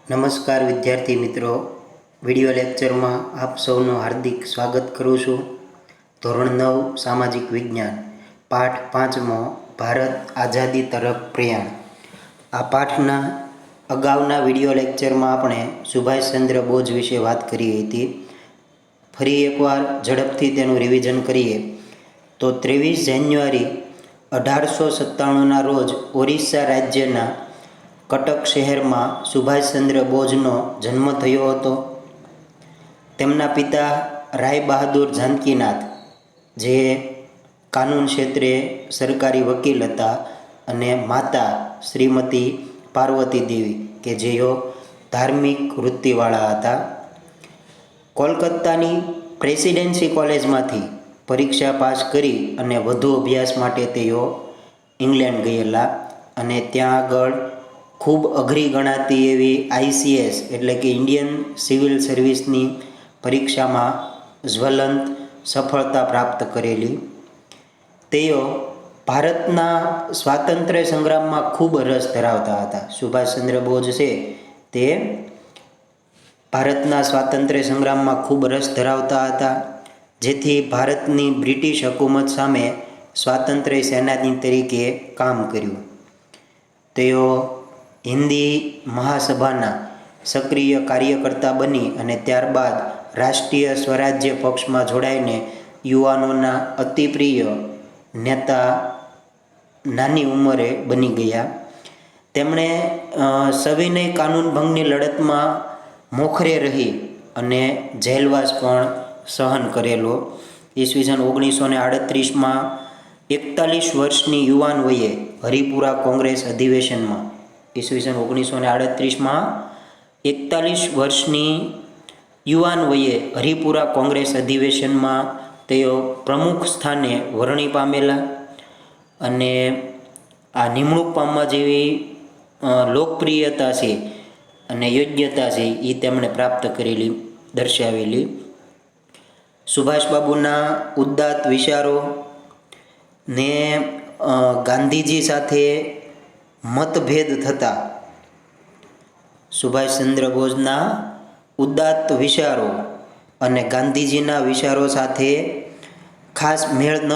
નમસ્કાર વિદ્યાર્થી મિત્રો, વિડિયો લેક્ચરમાં આપ સૌનું હાર્દિક સ્વાગત કરું છું. ધોરણ 9 સામાજિક વિજ્ઞાન, પાઠ 5મો, ભારત આઝાદી તરફ પ્રયાણ. આ પાઠના અગાઉના વિડિયો લેક્ચરમાં આપણે સુભાષચંદ્ર બોઝ વિશે વાત કરી હતી. ફરી એકવાર ઝડપથી તેનું રિવિઝન કરીએ તો 23 જાન્યુઆરી 1897ના રોજ ઓરિસ્સા રાજ્યના કટક શહેરમાં સુભાષચંદ્ર બોઝનો જન્મ થયો હતો. તેમના પિતા રાય બહાદુર જાનકીનાથ, જે કાનૂન ક્ષેત્રે સરકારી વકીલ હતા, અને માતા શ્રીમતી પાર્વતી દેવી, કે જેઓ ધાર્મિક વૃત્તિવાળા હતા. કોલકાતાની પ્રેસિડેન્સી કોલેજમાંથી પરીક્ષા પાસ કરી અને વધુ અભ્યાસ માટે તેઓ ઇંગ્લેન્ડ ગયેલા, અને ત્યાં આગળ ખૂબ અઘરી ગણાતી એવી ICS એટલે કે ઇન્ડિયન સિવિલ સર્વિસની પરીક્ષામાં જ્વલંત સફળતા પ્રાપ્ત કરેલી. તેઓ ભારતના સ્વાતંત્ર્ય સંગ્રામમાં ખૂબ રસ ધરાવતા હતા. સુભાષચંદ્ર બોઝ છે તે ભારતના સ્વાતંત્ર્ય સંગ્રામમાં ખૂબ રસ ધરાવતા હતા, જેથી ભારતની બ્રિટિશ હુકુમત સામે સ્વાતંત્ર્ય સેનાની તરીકે કામ કર્યું. તેઓ હિન્દી મહાસભાના સક્રિય કાર્યકર્તા બની અને ત્યારબાદ રાષ્ટ્રીય સ્વરાજ્ય પક્ષમાં જોડાઈને યુવાનોના અતિપ્રિય નેતા નાની ઉંમરે બની ગયા. તેમણે સવિનય કાનૂન ભંગની લડતમાં મોખરે રહી અને જેલવાસ પણ સહન કરેલો. ઈસવીસન 1938માં 41 વર્ષની યુવાન વયે હરિપુરા કોંગ્રેસ અધિવેશનમાં ઈસવીસન 1938માં 41 વર્ષની યુવાન વયે હરિપુરા કોંગ્રેસ અધિવેશનમાં તેઓ પ્રમુખ સ્થાને વરણી પામેલા, અને આ નિમણૂક પામવા જેવી લોકપ્રિયતા છે અને યોગ્યતા છે એ તેમણે પ્રાપ્ત કરેલી, દર્શાવેલી. સુભાષબાબુના ઉદાત્ત વિચારો ને ગાંધીજી સાથે મતભેદ થતા સુભાષચંદ્ર બોઝના ઉદાત્ત વિચારો અને ગાંધીજીના વિચારો સાથે ખાસ મેળ ન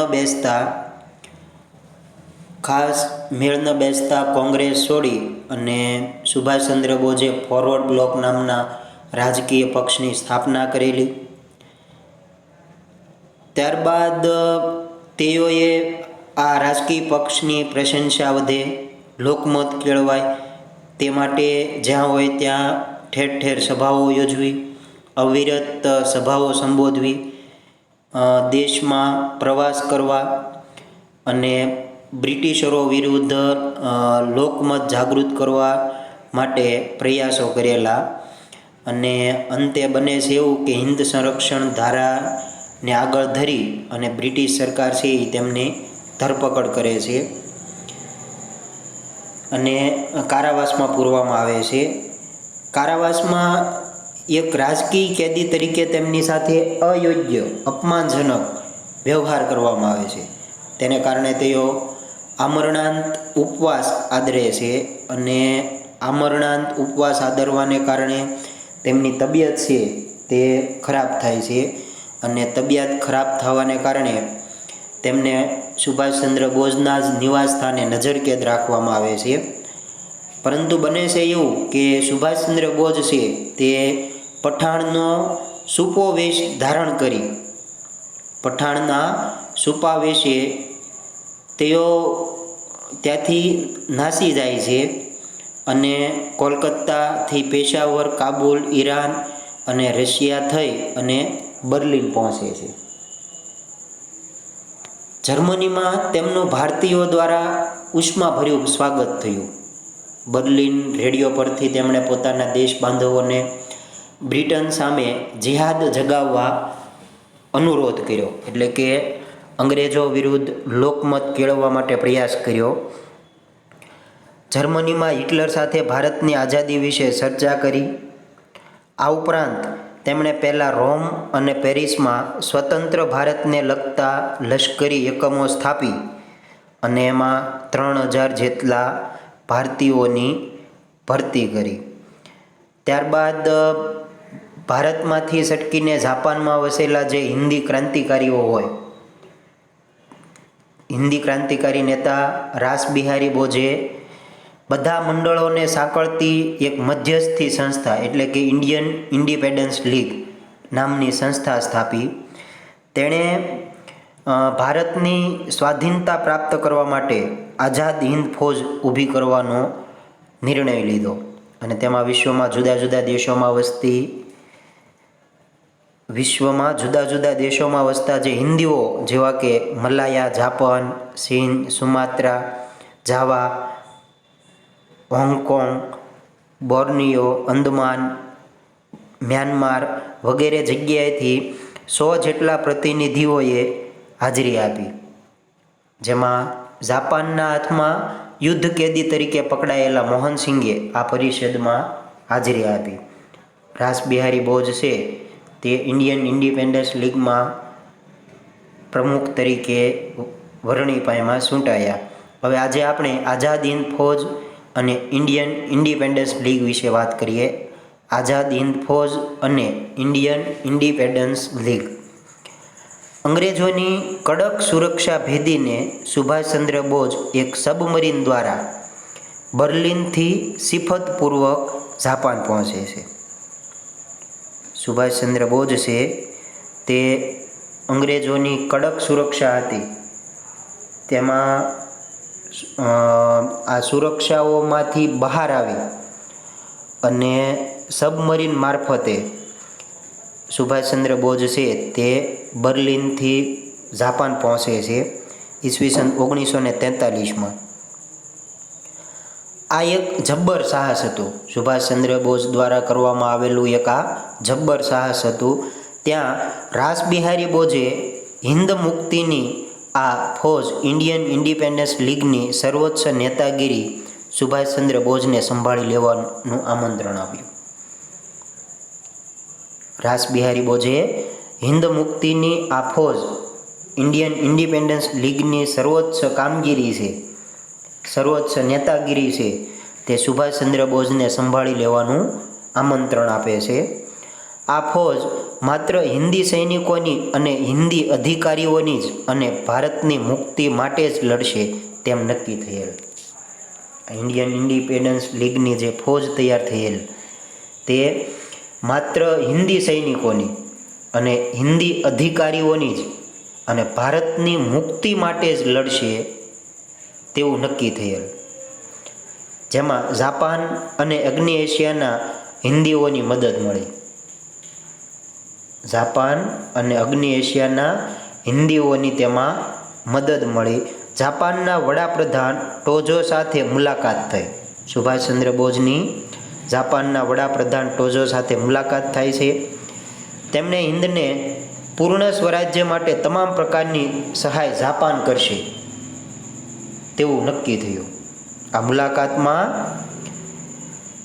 બેસતા કોંગ્રેસ છોડી અને સુભાષચંદ્ર બોઝે ફોરવર્ડ બ્લોક નામના રાજકીય પક્ષની સ્થાપના કરેલી. ત્યારબાદ તેઓએ આ રાજકીય પક્ષની પ્રશંસા વધે, લોકમત કેળવાય તે માટે જ્યાં હોય ત્યાં ઠેર ઠેર સભાઓ યોજવી, અવિરત સભાઓ સંબોધવી, દેશમાં પ્રવાસ કરવા અને બ્રિટિશરો વિરુદ્ધ લોકમત જાગૃત કરવા માટે પ્રયાસો કરેલા. અને અંતે બને છે એવું કે હિન્દ સંરક્ષણ ધારાને આગળ ધરી અને બ્રિટિશ સરકાર છે એ તેમની ધરપકડ કરે છે અને કારાવાસમાં પૂરવામાં આવે છે. કારાવાસમાં એક રાજકીય કેદી તરીકે તેમની સાથે અયોગ્ય, અપમાનજનક વ્યવહાર કરવામાં આવે છે. તેને કારણે તેઓ આમરણાંત ઉપવાસ આદરે છે, અને આમરણાંત ઉપવાસ આદરવાને કારણે તેમની તબિયત છે તે ખરાબ થાય છે, અને તબિયત ખરાબ થવાને કારણે તેમને સુભાષચંદ્ર બોઝના જ નિવાસ સ્થાને નજરકેદ રાખવામાં આવે છે. પરંતુ બને છે એવું કે સુભાષચંદ્ર બોઝ છે તે પઠાણનો સૂપો વેશ ધારણ કરી, પઠાણના સૂપા વેશે તેઓ ત્યાંથી નાસી જાય છે અને કોલકાતાથી પેશાવર, કાબુલ, ઈરાન અને રશિયા થઈ અને બર્લિન પહોંચે છે. જર્મનીમાં તેમનું ભારતીયો દ્વારા ઉષ્માભર્યું સ્વાગત થયું. બર્લિન રેડિયો પરથી તેમણે પોતાના દેશ બાંધવોને બ્રિટન સામે જિહાદ જગાવવા અનુરોધ કર્યો, એટલે કે અંગ્રેજો વિરુદ્ધ લોકમત કેળવવા માટે પ્રયાસ કર્યો. જર્મનીમાં હિટલર સાથે ભારતની આઝાદી વિશે ચર્ચા કરી. આ ઉપરાંત તેમણે પહેલાં રોમ અને પેરિસમાં સ્વતંત્ર ભારતને લગતા લશ્કરી એકમો સ્થાપી અને એમાં 3000 જેટલા ભારતીયોની ભરતી કરી. ત્યારબાદ ભારતમાંથી સટકીને જાપાનમાં વસેલા જે હિન્દી ક્રાંતિકારીઓ હોય, હિન્દી ક્રાંતિકારી નેતા રાસબિહારી બોઝે બધા મંડળોને સાંકળતી એક મધ્યસ્થી સંસ્થા એટલે કે ઇન્ડિયન ઇન્ડિપેન્ડન્સ લીગ નામની સંસ્થા સ્થાપી. તેણે ભારતની સ્વાધીનતા પ્રાપ્ત કરવા માટે આઝાદ હિન્દ ફૌજ ઊભી કરવાનો નિર્ણય લીધો અને તેમાં વિશ્વમાં જુદા જુદા દેશોમાં વસતા જે હિન્દીઓ જેવા કે મલાયા, જાપાન, ચીન, સુમાત્રા, જાવા, હોંગકોંગ, બોર્નિયો, અંદમાન, મ્યાનમાર વગેરે જગ્યાએથી 100 જેટલા પ્રતિનિધિઓએ હાજરી આપી, જેમાં જાપાનના હાથમાં યુદ્ધ કેદી તરીકે પકડાયેલા મોહનસિંગે આ પરિષદમાં હાજરી આપી. રાસબિહારી બોઝ છે તે ઇન્ડિયન ઇન્ડિપેન્ડન્સ લીગમાં પ્રમુખ તરીકે વરણી પાયમાં ચૂંટાયા. હવે આજે આપણે આઝાદ હિન્દ ફૌજ અને ઇન્ડિયન ઇન્ડિપેન્ડન્સ લીગ વિશે વાત કરીએ. આઝાદ હિન્દ ફૌજ અને ઇન્ડિયન ઇન્ડિપેન્ડન્સ લીગ. અંગ્રેજોની કડક સુરક્ષા ભેદીને સુભાષચંદ્ર બોઝ એક સબમરીન દ્વારા બર્લિનથી સિફતપૂર્વક જાપાન પહોંચે છે. સુભાષચંદ્ર બોઝ છે તે અંગ્રેજોની કડક સુરક્ષા હતી, તેમાં આ સુરક્ષાઓમાંથી બહાર આવી અને સબમરીન મારફતે સુભાષચંદ્ર બોઝ છે તે બર્લિનથી જાપાન પહોંચે છે ઈસવીસન 1943માં. આ એક જબ્બર સાહસ હતું, સુભાષચંદ્ર બોઝ દ્વારા કરવામાં આવેલું એક આ જબ્બર સાહસ હતું. ત્યાં રાસબિહારી બોઝે હિન્દ મુક્તિની આ ફૌજ ઇન્ડિયન ઇન્ડિપેન્ડન્સ લીગની સર્વોચ્ચ નેતાગીરી સુભાષચંદ્ર બોઝને સંભાળી લેવાનું આમંત્રણ આપ્યું. રાસબિહારી બોઝે હિન્દ મુક્તિની આ ફૌજ ઇન્ડિયન ઇન્ડિપેન્ડન્સ લીગની સર્વોચ્ચ કામગીરી છે, સર્વોચ્ચ નેતાગીરી છે, તે સુભાષચંદ્ર બોઝને સંભાળી લેવાનું આમંત્રણ આપે છે. આ ફૌજ માત્ર હિન્દી સૈનિકોની અને હિન્દી અધિકારીઓની જ અને ભારતની મુક્તિ માટે જ લડશે તેમ નક્કી થયેલ. ઇન્ડિયન ઇન્ડિપેન્ડન્સ લીગની જે ફૌજ તૈયાર થયેલ તે માત્ર હિન્દી સૈનિકોની અને હિન્દી અધિકારીઓની જ અને ભારતની મુક્તિ માટે જ લડશે તેવું નક્કી થયેલ, જેમાં જાપાન અને અગ્નિ એશિયાના હિન્દીઓની મદદ મળી. જાપાન અને અગ્નિ એશિયાના હિન્દીઓની તેમાં મદદ મળી. જાપાનના વડાપ્રધાન ટોજો સાથે મુલાકાત થઈ. સુભાષચંદ્ર બોઝની જાપાનના વડાપ્રધાન ટોજો સાથે મુલાકાત થાય છે. તેમણે હિન્દને પૂર્ણ સ્વરાજ્ય માટે તમામ પ્રકારની સહાય જાપાન કરશે તેવું નક્કી થયું. આ મુલાકાતમાં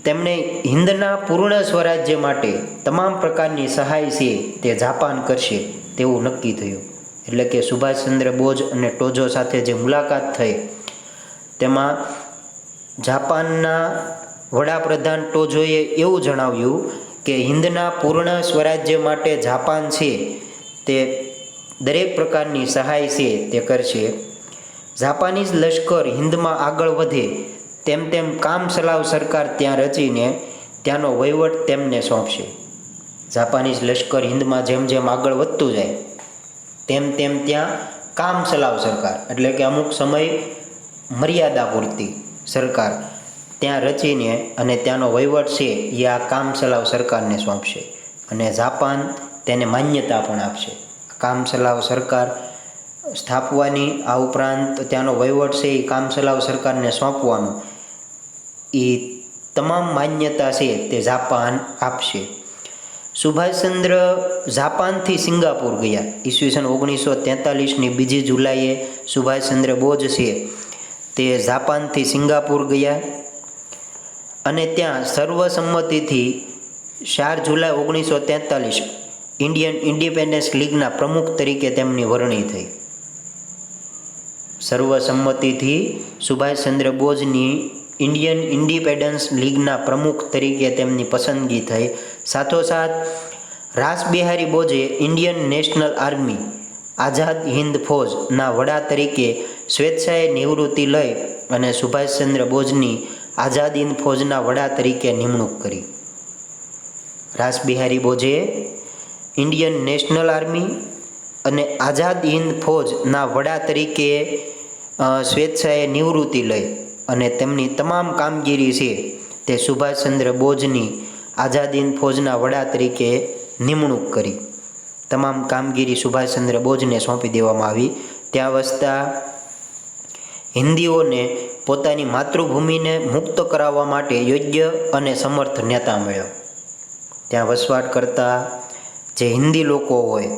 તેમણે હિન્દના પૂર્ણ સ્વરાજ્ય માટે તમામ પ્રકારની સહાય છે તે જાપાન કરશે તેવું નક્કી થયું. એટલે કે સુભાષચંદ્ર બોઝ અને ટોજો સાથે જે મુલાકાત થઈ તેમાં જાપાનના વડાપ્રધાન ટોજોએ એવું જણાવ્યું કે હિન્દના પૂર્ણ સ્વરાજ્ય માટે જાપાન છે તે દરેક પ્રકારની સહાય છે તે કરશે. જાપાનીઝ લશ્કર હિન્દમાં આગળ વધે તેમ તેમ કામ ચલાવ સરકાર ત્યાં રચીને ત્યાંનો વહીવટ તેમને સોંપશે. જાપાનીઝ લશ્કર હિન્દમાં જેમ જેમ આગળ વધતું જાય તેમ તેમ ત્યાં કામ ચલાવ સરકાર એટલે કે અમુક સમય મર્યાદા પૂરતી સરકાર ત્યાં રચીને અને ત્યાંનો વહીવટ છે એ આ કામ ચલાવ સરકારને સોંપશે અને જાપાન તેને માન્યતા પણ આપશે. કામ ચલાવ સરકાર સ્થાપવાની આ ઉપરાંત ત્યાંનો વહીવટ છે એ કામ ચલાવ સરકારને સોંપવાનો એ તમામ માન્યતા છે તે જાપાન આપશે. સુભાષચંદ્ર જાપાનથી સિંગાપુર ગયા. ઈસવીસન 1943ની 2 જુલાઈએ સુભાષચંદ્ર બોઝ છે તે જાપાનથી સિંગાપુર ગયા અને ત્યાં સર્વસંમતિથી 4 જુલાઈ 1943 ઇન્ડિયન ઇન્ડિપેન્ડન્સ લીગના પ્રમુખ તરીકે તેમની વરણી થઈ. સર્વસંમતિથી સુભાષચંદ્ર બોઝની ઇન્ડિયન ઇન્ડિપેન્ડન્સ લીગના પ્રમુખ તરીકે તેમની પસંદગી થઈ. સાથોસાથ Rashbehari બોઝે Indian national army Azad Hind ફૌજના વડા તરીકે સ્વેચ્છાએ નિવૃત્તિ લઈ અને સુભાષચંદ્ર બોઝની આઝાદ હિન્દ ફૌજના વડા તરીકે નિમણૂક કરી. રાસબિહારી બોઝે ઇન્ડિયન નેશનલ આર્મી અને આઝાદ હિન્દ ફૌજના વડા તરીકે સ્વેચ્છાએ નિવૃત્તિ લઈ અને તેમની તમામ કામગીરી છે તે સુભાષચંદ્ર બોઝની આઝાદ હિન્દ ફૌજના વડા તરીકે નિમણૂક કરી. તમામ કામગીરી સુભાષચંદ્ર બોઝને સોંપી દેવામાં આવી. ત્યાં વસતા હિન્દીઓને પોતાની માતૃભૂમિને મુક્ત કરાવવા માટે યોગ્ય અને સમર્થ નેતા મળ્યો. ત્યાં વસવાટ કરતા જે હિન્દી લોકો હોય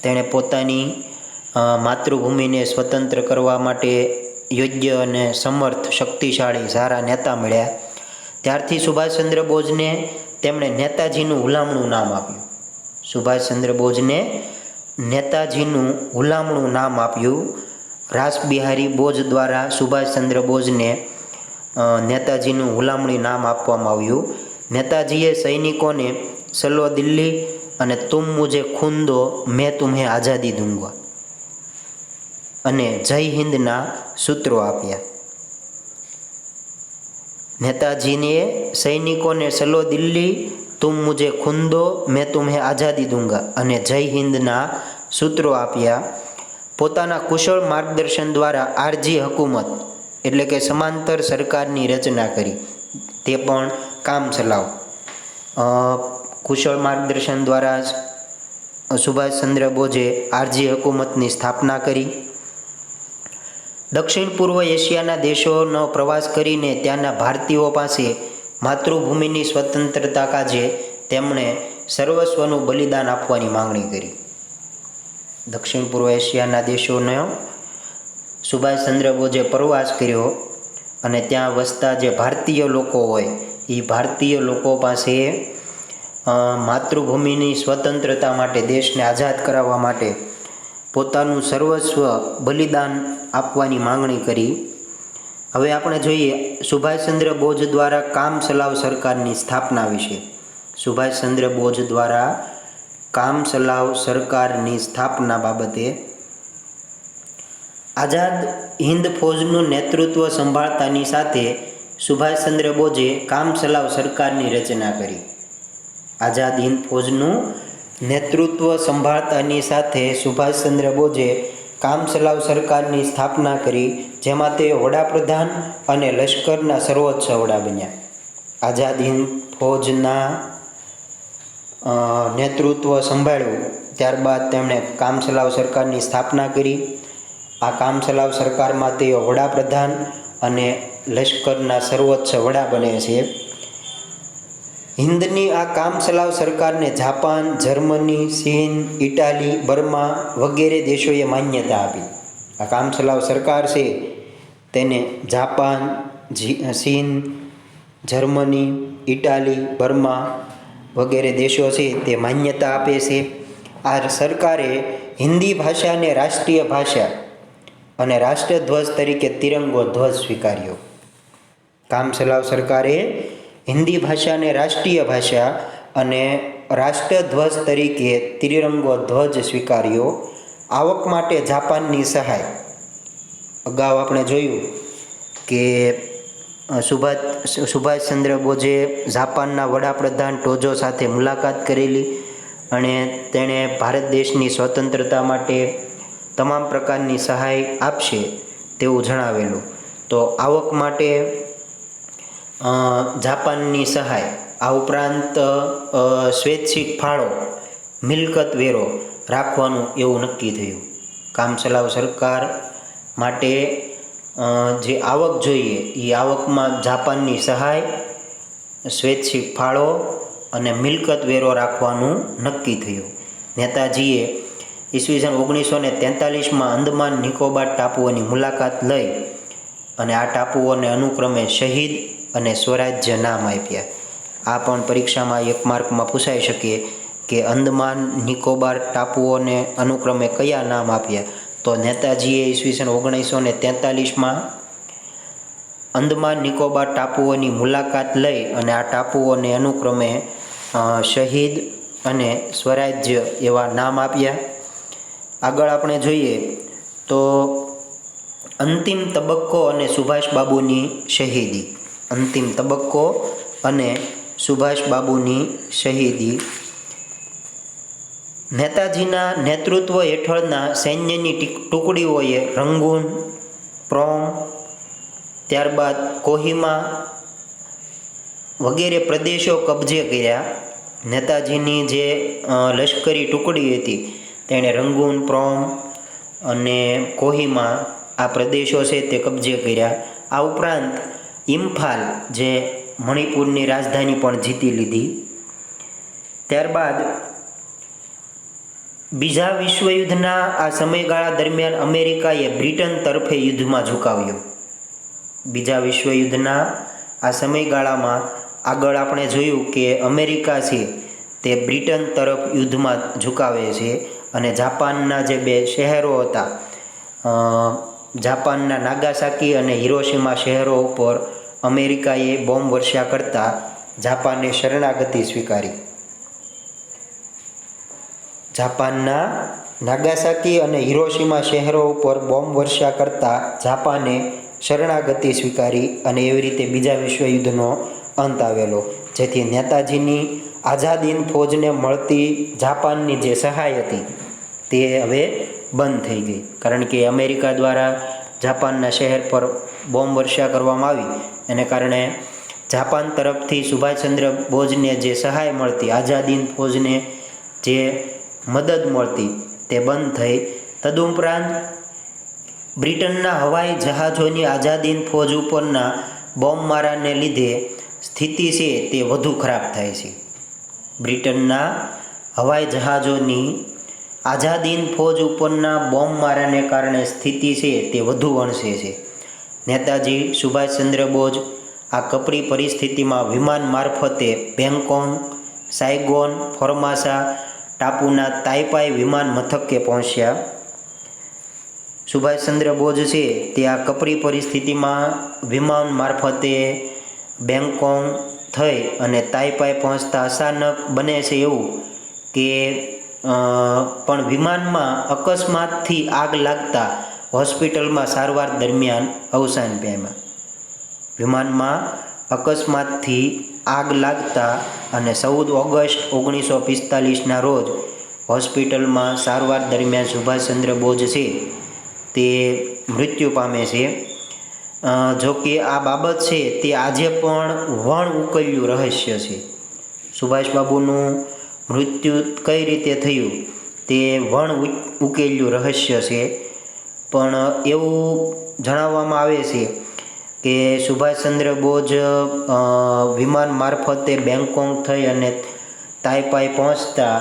તેણે પોતાની માતૃભૂમિને સ્વતંત્ર કરવા માટે યોગ્ય અને સમર્થ શક્તિશાળી સારા નેતા મળ્યા. ત્યારથી સુભાષચંદ્ર બોઝને તેમણે નેતાજીનું હુલામણું નામ આપ્યું. સુભાષચંદ્ર બોઝને નેતાજીનું હુલામણું નામ આપ્યું. રાસબિહારી બોઝ દ્વારા સુભાષચંદ્ર બોઝને નેતાજીનું હુલામણી નામ આપવામાં આવ્યું. નેતાજીએ સૈનિકોને ચલો દિલ્હી અને તુમ મુझे ખૂન દો મેં તુમ્हें આઝાદી દૂંગા અને જય હિન્દના સૂત્રો આપ્યા. નેતાજીને સૈનિકોને ચલો દિલ્હી તુમ મુझे ખૂન દો મેં તુમ્हें આઝાદી દૂંગા અને જય હિન્દના સૂત્રો આપ્યા. પોતાના કુશળ માર્ગદર્શન દ્વારા આરજી હકુમત એટલે કે સમાંતર સરકારની રચના કરી. તે પણ કામ ચલાવ. કુશળ માર્ગદર્શન દ્વારા સુભાષચંદ્ર બોઝે આરજી હકુમતની સ્થાપના કરી. દક્ષિણ પૂર્વ એશિયાના દેશોનો પ્રવાસ કરીને ત્યાંના ભારતીયો પાસે માતૃભૂમિની સ્વતંત્રતા કાજે તેમણે સર્વસ્વનું બલિદાન આપવાની માંગણી કરી. દક્ષિણ પૂર્વ એશિયાના દેશોનો સુભાષચંદ્ર બોઝે પ્રવાસ કર્યો અને ત્યાં વસતા જે ભારતીય લોકો હોય એ ભારતીય લોકો પાસે માતૃભૂમિની સ્વતંત્રતા માટે દેશને આઝાદ કરાવવા માટે પોતાનું સર્વસ્વ બલિદાન આપવાની માંગણી કરી. હવે આપણે જોઈએ સુભાષચંદ્ર બોઝ દ્વારા કામ ચલાવ સરકારની સ્થાપના વિશે. સુભાષચંદ્ર બોઝ દ્વારા કામ ચલાવ સરકારની સ્થાપના બાબતે આઝાદ હિન્દ ફૌજનું નેતૃત્વ સંભાળતાની સાથે સુભાષચંદ્ર બોઝે કામ ચલાવ સરકારની રચના કરી. આઝાદ હિન્દ ફૌજનું નેતૃત્વ સંભાળતાની સાથે સુભાષચંદ્ર બોઝે કામ ચલાવ સરકારની સ્થાપના કરી, જેમાં તે વડાપ્રધાન અને લશ્કરના સર્વોચ્ચ વડા બન્યા. આઝાદ હિન્દ ફૌજના નેતૃત્વ સંભાળ્યું ત્યારબાદ તેમણે કામ ચલાવ સરકારની સ્થાપના કરી. આ કામ ચલાવ સરકારમાં તેઓ વડાપ્રધાન અને લશ્કરના સર્વોચ્ચ વડા બને છે. હિન્દની આ કામ ચલાવ સરકારને જાપાન, જર્મની, ચીન, ઇટાલી, બર્મા વગેરે દેશોએ માન્યતા આપી. આ કામ ચલાવ સરકાર છે તેને જાપાન, ચીન, જર્મની, ઇટાલી, બર્મા વગેરે દેશો છે તે માન્યતા આપે છે. આ સરકારે હિન્દી ભાષાને રાષ્ટ્રીય ભાષા અને રાષ્ટ્રધ્વજ તરીકે તિરંગો ધ્વજ સ્વીકાર્યો. કામ ચલાવ સરકારે હિન્દી ભાષાને રાષ્ટ્રીય ભાષા અને રાષ્ટ્રધ્વજ તરીકે તિરંગો ધ્વજ સ્વીકાર્યો. આવક માટે જાપાનની સહાય. અગાઉ આપણે જોયું કે સુભાષચંદ્ર બોઝે જાપાનના વડાપ્રધાન ટોજો સાથે મુલાકાત કરેલી અને તેણે ભારત દેશની સ્વતંત્રતા માટે તમામ પ્રકારની સહાય આપશે તેવું જણાવેલું. તો આવક માટે જાપાનની સહાય, આ ઉપરાંત સ્વૈચ્છિક ફાળો, મિલકત વેરો રાખવાનું એવું નક્કી થયું. કામ ચલાવ સરકાર માટે જે આવક જોઈએ એ આવકમાં જાપાનની સહાય, સ્વૈચ્છિક ફાળો અને મિલકત વેરો રાખવાનું નક્કી થયું. નેતાજીએ ઈસવીસન 1943માં અંદમાન નિકોબાર ટાપુઓની મુલાકાત લઈ અને આ ટાપુઓને અનુક્રમે શહીદ અને સ્વરાજ્ય નામ આપ્યા. આ પણ પરીક્ષામાં એક માર્કમાં પૂછાઈ શકે કે અંદમાન નિકોબાર ટાપુઓને અનુક્રમે કયા નામ આપ્યા. તો નેતાજીએ ઈસવીસન 1943માં અંદમાન નિકોબાર ટાપુઓની મુલાકાત લઈ અને આ ટાપુઓને અનુક્રમે શહીદ અને સ્વરાજ્ય એવા નામ આપ્યા. આગળ આપણે જોઈએ તો અંતિમ તબક્કો અને સુભાષબાબુની શહીદી. અંતિમ તબક્કો અને સુભાષબાબુની શહીદી. નેતાજીના નેતૃત્વ હેઠળના સૈન્યની ટુકડીઓએ રંગૂન, પ્રોમ, ત્યારબાદ કોહિમા વગેરે પ્રદેશો કબજે કર્યા. નેતાજીની જે લશ્કરી ટુકડી હતી તેણે રંગૂન, પ્રોમ અને કોહિમા આ પ્રદેશો છે તે કબજે કર્યા. આ ઉપરાંત ઇમ્ફાલ જે મણિપુરની રાજધાની પણ જીતી લીધી. ત્યારબાદ બીજા વિશ્વયુદ્ધના આ સમયગાળા દરમિયાન અમેરિકાએ બ્રિટન તરફે યુદ્ધમાં ઝુકાવ્યો. બીજા વિશ્વયુદ્ધના આ સમયગાળામાં આગળ આપણે જોયું કે અમેરિકા છે તે બ્રિટન તરફ યુદ્ધમાં ઝુકાવે છે અને જાપાનના જે બે શહેરો હતા, જાપાનના નાગાસાકી અને હિરોશિમા શહેરો ઉપર અમેરિકાએ બોમ્બ વર્ષા કરતા જાપાને શરણાગતિ સ્વીકારી. જાપાનના નાગાસાકી અને હિરોશિમા શહેરો ઉપર બોમ્બ વર્ષા કરતા જાપાને શરણાગતિ સ્વીકારી અને એવી રીતે બીજા વિશ્વયુદ્ધનો અંત આવેલો, જેથી નેતાજીની આઝાદ હિંદ ફૌજને મળતી જાપાનની જે સહાય હતી તે હવે બંધ થઈ ગઈ. કારણ કે અમેરિકા દ્વારા જાપાનના શહેર પર બોમ્બ વર્ષા કરવામાં આવી એને કારણે જાપાન તરફથી સુભાષચંદ્ર બોઝને જે સહાય મળતી, આઝાદ હિંદ ફૌજને જે મદદ મળતી તે બંધ થઈ. તદુપરાંત બ્રિટનના હવાઈ જહાજોની આઝાદ હિંદ ફૌજ ઉપરના બોમ્બમારાને લીધે સ્થિતિ છે તે વધુ ખરાબ થાય છે. બ્રિટનના હવાઈ જહાજોની આઝાદ હિંદ ફૌજ ઉપરના બોમ્બમારાને કારણે સ્થિતિ છે તે વધુ વણસે છે. નેતાજી સુભાષચંદ્ર બોઝ આ કપરી પરિસ્થિતિમાં વિમાન મારફતે બેંગકોક, સાયગોન, ફોર્માસા ટાપુના તાઇપાઈ વિમાન મથકે પહોંચ્યા. સુભાષચંદ્ર બોઝ છે તે આ કપરી પરિસ્થિતિમાં વિમાન મારફતે બેંગકોક થઈ અને તાઇપાઈ પહોંચતા અચાનક બને છે એવું કે પણ વિમાનમાં અકસ્માતથી આગ લાગતા હોસ્પિટલમાં સારવાર દરમિયાન અવસાન પામ્યા. વિમાનમાં અકસ્માતથી આગ લાગતા અને 14 ઓગસ્ટ 1945ના રોજ હોસ્પિટલમાં સારવાર દરમિયાન સુભાષચંદ્ર બોઝ છે તે મૃત્યુ પામે છે. જો કે આ બાબત છે તે આજે પણ વણ ઉકેલ્યું રહસ્ય છે. સુભાષબાબુનું મૃત્યુ કઈ રીતે થયું તે વણ ઉકેલ્યું રહસ્ય છે. પણ એવું જણાવવામાં આવે છે કે સુભાષચંદ્ર બોઝ વિમાન મારફતે બેંગકોક થઈ અને તાઇપાઈ પહોંચતા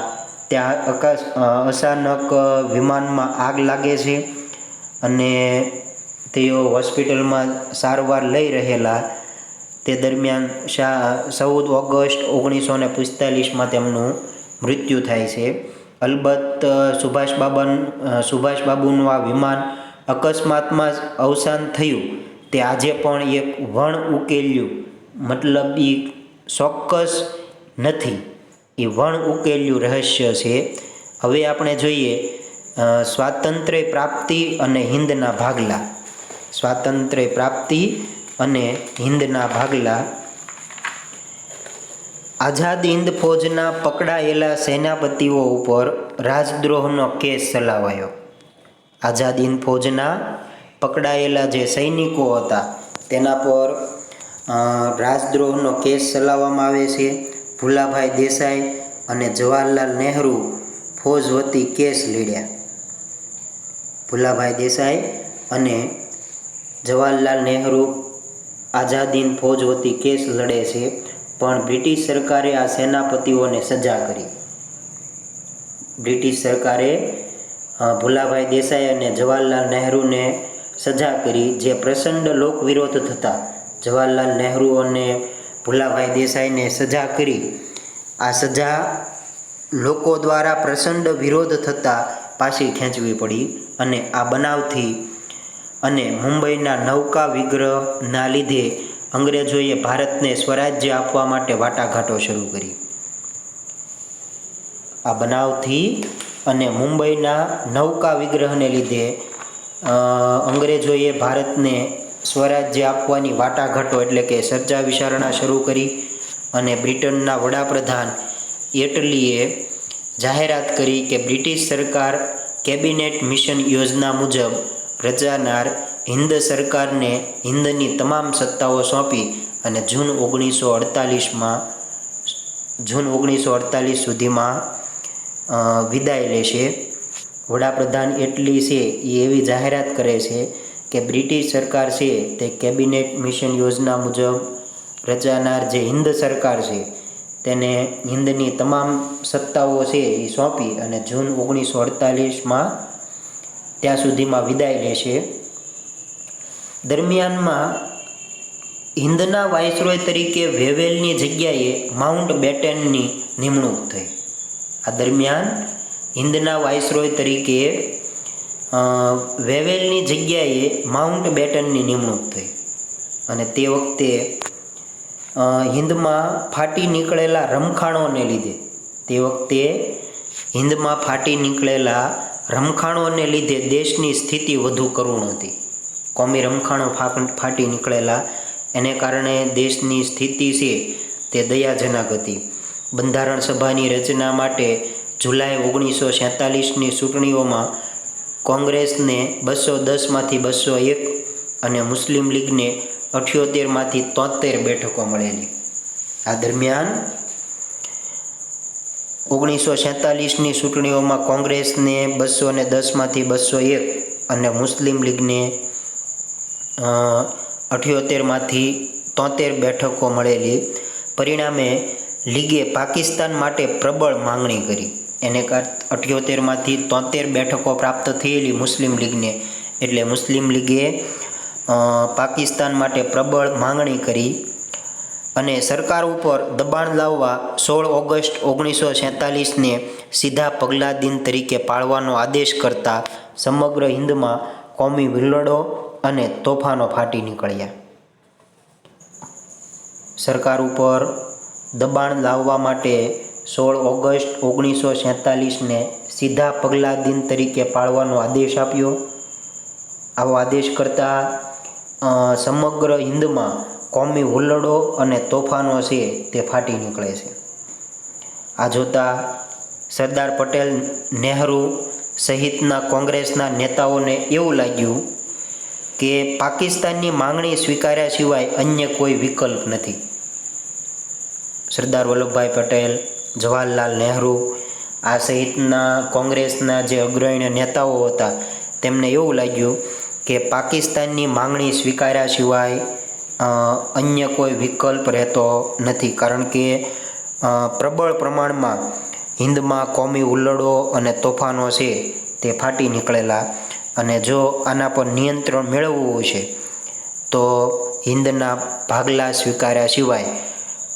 ત્યાં અચાનક વિમાનમાં આગ લાગે છે અને તેઓ હોસ્પિટલમાં સારવાર લઈ રહેલા તે દરમિયાન 14 ઓગસ્ટ 1945માં તેમનું મૃત્યુ થાય છે. અલબત્ત સુભાષબાબુનું આ વિમાન અકસ્માતમાં જ અવસાન થયું તે આજે પણ એક વણ ઉકેલ્યું, મતલબ એ ચોક્કસ નથી, એ વણ ઉકેલ્યું રહસ્ય છે. હવે આપણે જોઈએ સ્વાતંત્ર્ય પ્રાપ્તિ અને હિંદના ભાગલા. સ્વાતંત્ર્ય પ્રાપ્તિ અને હિંદના ભાગલા. આઝાદ હિંદ ફૌજના પકડાયેલા સેનાપતિઓ ઉપર રાજદ્રોહનો કેસ ચલાવાયો. આઝાદ હિંદ ફૌજના પકડાયેલા જે સૈનિકો હતા તેના પર રાજદ્રોહનો કેસ ચલાવવામાં આવે છે. ભુલાભાઈ દેસાઈ અને જવાહરલાલ નહેરુ ફૌજ વતી કેસ લડ્યા. ભુલાભાઈ દેસાઈ અને જવાહરલાલ નહેરુ આઝાદ હિંદ ફૌજ વતી કેસ લડે છે, પણ બ્રિટિશ સરકારે આ સેનાપતિઓને સજા કરી. બ્રિટિશ સરકારે ભુલાભાઈ દેસાઈ અને જવાહરલાલ નહેરુને સજા કરી, જે પ્રચંડ લોકવિરોધ થતા જવાહરલાલ નહેરુ અને ભુલાભાઈ દેસાઈને સજા કરી. આ સજા લોકો દ્વારા પ્રચંડ વિરોધ થતાં પાછી ખેંચવી પડી અને આ બનાવથી અને મુંબઈના નૌકા વિગ્રહના લીધે અંગ્રેજોએ ભારતને સ્વરાજ્ય આપવા માટે વાટાઘાટો શરૂ કરી. આ બનાવથી અને મુંબઈના નૌકા વિગ્રહને લીધે અંગ્રેજોએ ભારતને સ્વરાજ્ય આપવાની વાટાઘાટો એટલે કે ચર્ચા વિચારણા શરૂ કરી અને બ્રિટનના વડાપ્રધાન એટલીએ જાહેરાત કરી કે બ્રિટિશ સરકાર કેબિનેટ મિશન યોજના મુજબ રચાનાર હિન્દ સરકારને હિન્દની તમામ સત્તાઓ સોંપી અને જૂન 1948 સુધીમાં વિદાય લેશે. વડાપ્રધાન એટલી છે એ એવી જાહેરાત કરે છે કે બ્રિટિશ સરકાર છે તે કેબિનેટ મિશન યોજના મુજબ રચાનાર જે હિન્દ સરકાર છે તેને હિન્દની તમામ સત્તાઓ છે એ સોંપી અને જૂન 1948માં ત્યાં સુધીમાં વિદાય લેશે. દરમિયાનમાં હિન્દના વાઇસરોય તરીકે વેવેલની જગ્યાએ માઉન્ટ બેટનની નિમણૂક થઈ. આ દરમિયાન હિન્દના વાઇસરોય તરીકે વેવેલની જગ્યાએ માઉન્ટ બેટનની નિમણૂક થઈ અને તે વખતે હિન્દમાં ફાટી નીકળેલા રમખાણોને લીધે દેશની સ્થિતિ વધુ કરુણ હતી. કોમી રમખાણો ફાટી નીકળેલા એને કારણે દેશની સ્થિતિ છે તે દયાજનક હતી. બંધારણ સભાની રચના માટે જુલાઈ 1947ની ચૂંટણીઓમાં કોંગ્રેસને 210માંથી 201 અને મુસ્લિમ લીગને 78માંથી 73 બેઠકો મળેલી. આ દરમિયાન 1947ની ચૂંટણીઓમાં કોંગ્રેસને 210માંથી 201 અને મુસ્લિમ લીગને 78માંથી 73 બેઠકો મળેલી. પરિણામે લીગે પાકિસ્તાન માટે પ્રબળ માંગણી કરી. એને 78માંથી 73 બેઠકો પ્રાપ્ત થયેલી મુસ્લિમ લીગને, એટલે મુસ્લિમ લીગે પાકિસ્તાન માટે પ્રબળ માંગણી કરી અને સરકાર ઉપર દબાણ લાવવા 16 ઓગસ્ટ 1947ને સીધા પગલા દિન તરીકે પાળવાનો આદેશ કરતા સમગ્ર હિન્દમાં કોમી હુલ્લડો અને તોફાનો ફાટી નીકળ્યા. સરકાર ઉપર દબાણ લાવવા માટે 16 ઓગસ્ટ 1947ને સીધા પગલા દિન તરીકે પાળવાનો આદેશ આપ્યો. આવો આદેશ કરતા સમગ્ર હિન્દમાં કોમી હુલ્લડો અને તોફાનો છે તે ફાટી નીકળે છે. આ જોતા સરદાર પટેલ, નહેરુ સહિતના કોંગ્રેસના નેતાઓને એવું લાગ્યું કે પાકિસ્તાનની માંગણી સ્વીકાર્યા સિવાય અન્ય કોઈ વિકલ્પ નથી. સરદાર વલ્લભભાઈ પટેલ, જવાહરલાલ નહેરુ આ સહિતના કોંગ્રેસના જે અગ્રણી નેતાઓ હતા તેમને એવું લાગ્યું કે પાકિસ્તાનની માંગણી સ્વીકાર્યા સિવાય અન્ય કોઈ વિકલ્પ રહેતો નથી. કારણ કે પ્રબળ પ્રમાણમાં હિન્દમાં કોમી હુલ્લડો અને તોફાનો છે તે ફાટી નીકળેલા અને જો આના પર નિયંત્રણ મેળવવું છે તો હિન્દના ભાગલા સ્વીકાર્યા સિવાય,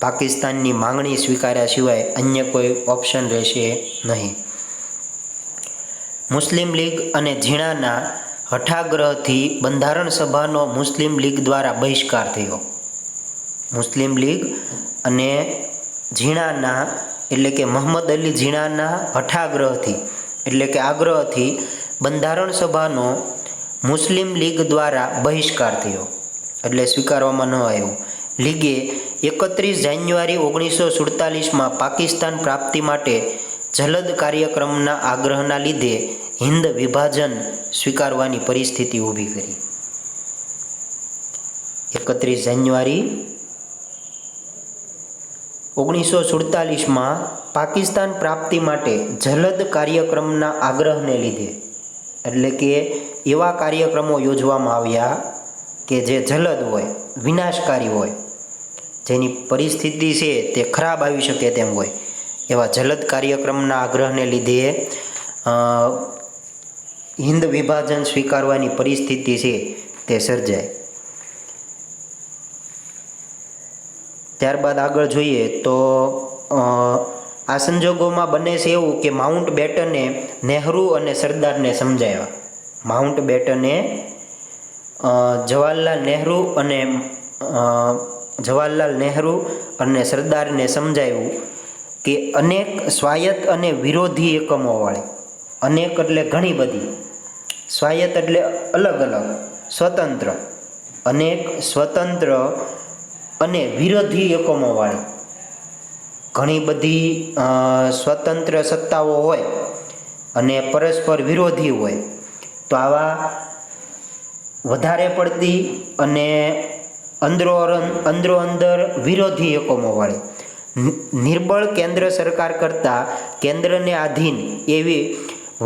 પાકિસ્તાનની માંગણી સ્વીકાર્યા સિવાય અન્ય કોઈ ઓપ્શન રહેશે નહીં. મુસ્લિમ લીગ અને ઝીણાના હઠાગ્રહથી બંધારણ સભાનો મુસ્લિમ લીગ દ્વારા બહિષ્કાર થયો. મુસ્લિમ લીગ અને ઝીણાના એટલે કે મોહમ્મદ અલી ઝીણાના હઠાગ્રહથી એટલે કે આગ્રહથી બંધારણ સભાનો મુસ્લિમ લીગ દ્વારા બહિષ્કાર થયો એટલે સ્વીકારવામાં ન આવ્યો. લીગે 31 જાન્યુઆરી 1947માં પાકિસ્તાન પ્રાપ્તિ માટે જલદ કાર્યક્રમના આગ્રહના લીધે હિન્દ વિભાજન સ્વીકારવાની પરિસ્થિતિ ઊભી કરી. 31 જાન્યુઆરી 1947માં પાકિસ્તાન પ્રાપ્તિ માટે જલદ કાર્યક્રમના આગ્રહને લીધે એટલે કે એવા કાર્યક્રમો યોજવામાં આવ્યા કે જે જલદ હોય, વિનાશકારી હોય, જેની પરિસ્થિતિ છે તે ખરાબ આવી શકે તેમ હોય, એવા જલદ કાર્યક્રમના આગ્રહને લીધે હિન્દ વિભાજન સ્વીકારવાની પરિસ્થિતિ છે તે સર્જાય. ત્યારબાદ આગળ જોઈએ તો આ સંજોગોમાં બને છે એવું કે માઉન્ટ બેટને નહેરુ અને સરદારને સમજાવ્યા. માઉન્ટ બેટને જવાહરલાલ નહેરુ અને સરદારને સમજાવ્યું કે અનેક સ્વાયત્ત અને વિરોધી એકમોવાળી, અનેક એટલે ઘણી બધી, સ્વાયત્ત એટલે અલગ અલગ, સ્વતંત્ર, અનેક સ્વતંત્ર અને વિરોધી એકમોવાળી ઘણી બધી સ્વતંત્ર સત્તાઓ હોય અને પરસ્પર વિરોધી હોય, તો આવા વધારે પડતી અને અંદરો-અંદર વિરોધી એકમોવાળી નિર્બળ કેન્દ્ર સરકાર કરતાં કેન્દ્રને આધીન એવી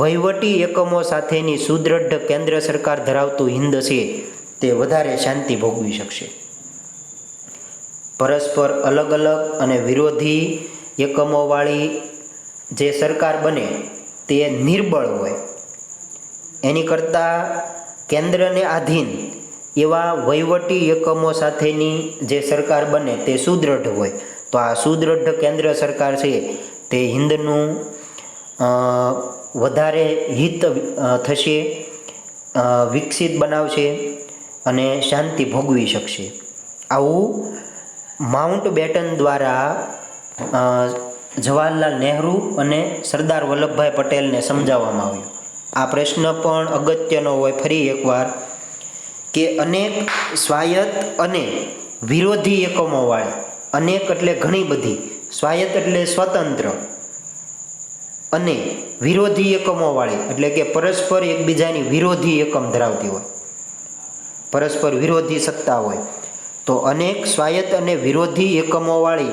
વહીવટી એકમો સાથેની સુદૃઢ કેન્દ્ર સરકાર ધરાવતું હિંદ છે તે વધારે શાંતિ ભોગવી શકશે. પરસ્પર અલગ અલગ અને વિરોધી એકમોવાળી જે સરકાર બને તે નિર્બળ હોય, એની કરતાં કેન્દ્રને આધીન એવા વહીવટી એકમો સાથેની જે સરકાર બને તે સુદૃઢ હોય. તો આ સુદૃઢ કેન્દ્ર સરકાર છે તે હિંદનું વધારે હિત થશે, વિકસિત બનાવશે અને શાંતિ ભોગવી શકશે. આવું માઉન્ટ બેટન દ્વારા જવાહરલાલ નહેરુ અને સરદાર વલ્લભભાઈ પટેલને સમજાવવામાં આવ્યું. આ પ્રશ્ન પણ અગત્યનો હોય. ફરી એકવાર કે અનેક સ્વાયત્ત અને વિરોધી એકમોવાળી, અનેક એટલે ઘણી બધી, સ્વાયત્ત એટલે સ્વતંત્ર અને વિરોધી એકમોવાળી એટલે કે પરસ્પર એકબીજાની વિરોધી એકમ ધરાવતી હોય, પરસ્પર વિરોધી સત્તા હોય. તો અનેક સ્વાયત્ત અને વિરોધી એકમોવાળી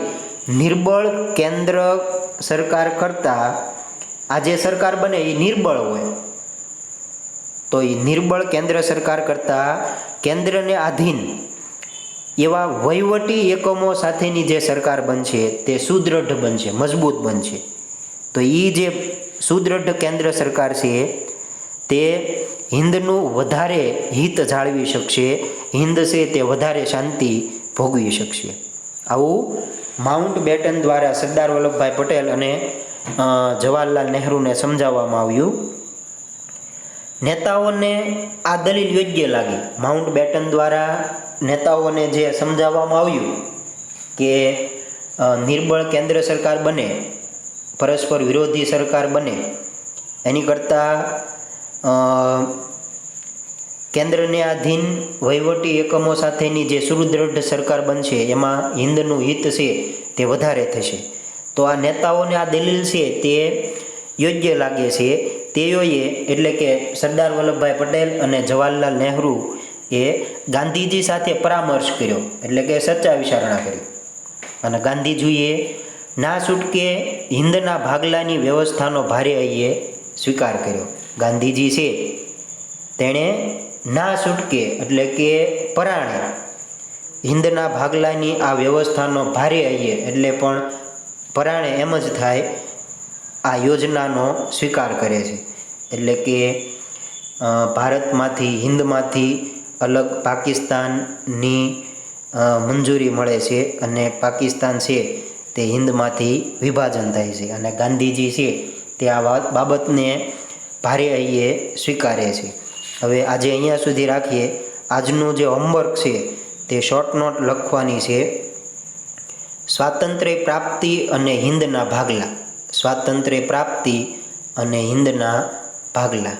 નિર્બળ કેન્દ્ર સરકાર કરતાં આ જે સરકાર બને એ નિર્બળ હોય, તો એ નિર્બળ કેન્દ્ર સરકાર કરતાં કેન્દ્રને આધીન એવા વહીવટી એકમો સાથેની જે સરકાર બનશે તે સુદૃઢ બનશે, મજબૂત બનશે. તો એ જે સુદૃઢ કેન્દ્ર સરકાર છે તે હિંદનું વધારે હિત જાળવી શકશે, હિંદ છે તે વધારે શાંતિ ભોગવી શકશે. આવું માઉન્ટ બેટન દ્વારા સરદાર વલ્લભભાઈ પટેલ અને જવાહરલાલ નહેરુને સમજાવવામાં આવ્યું. નેતાઓને આ દલીલ યોગ્ય લાગી. માઉન્ટ બેટન દ્વારા નેતાઓને જે સમજાવવામાં આવ્યું કે નિર્બળ કેન્દ્ર સરકાર બને, પરસ્પર વિરોધી સરકાર બને, એની કરતાં કેન્દ્રને આધીન વહીવટી એકમો સાથેની જે સુદૃઢ સરકાર બનશે એમાં હિંદનું હિત છે તે વધારે થશે. તો આ નેતાઓને આ દલીલ છે તે યોગ્ય લાગે છે. તેઓએ એટલે કે સરદાર વલ્લભભાઈ પટેલ અને જવાહરલાલ નહેરુ એ ગાંધીજી સાથે પરામર્શ કર્યો, એટલે કે ચર્ચા વિચારણા કરી. અને ગાંધીજીએ ના છૂટકે હિંદના ભાગલાની વ્યવસ્થાનો ભારે અહીંયા સ્વીકાર કર્યો. ગાંધીજી છે તેણે ના છૂટકે એટલે કે પરાણે હિંદના ભાગલાની આ વ્યવસ્થાનો ભારે અહીંયા એટલે પણ પરાણે એમ જ થાય આ યોજનાનો સ્વીકાર કરે છે. એટલે કે ભારતમાંથી, હિંદમાંથી અલગ પાકિસ્તાનની મંજૂરી મળે છે અને પાકિસ્તાન છે તે હિંદમાંથી વિભાજન થાય છે. અને ગાંધીજી છે તે આ બાબતને ભારે અહીંયા સ્વીકારે છે. હવે આજે અહીંયા સુધી રાખીએ. આજનું જે હોમવર્ક છે તે શોર્ટ નોટ લખવાની છે. સ્વાતંત્ર્ય પ્રાપ્તિ અને હિંદના ભાગલા, સ્વાતંત્ર્ય પ્રાપ્તિ અને હિંદના ભાગલા.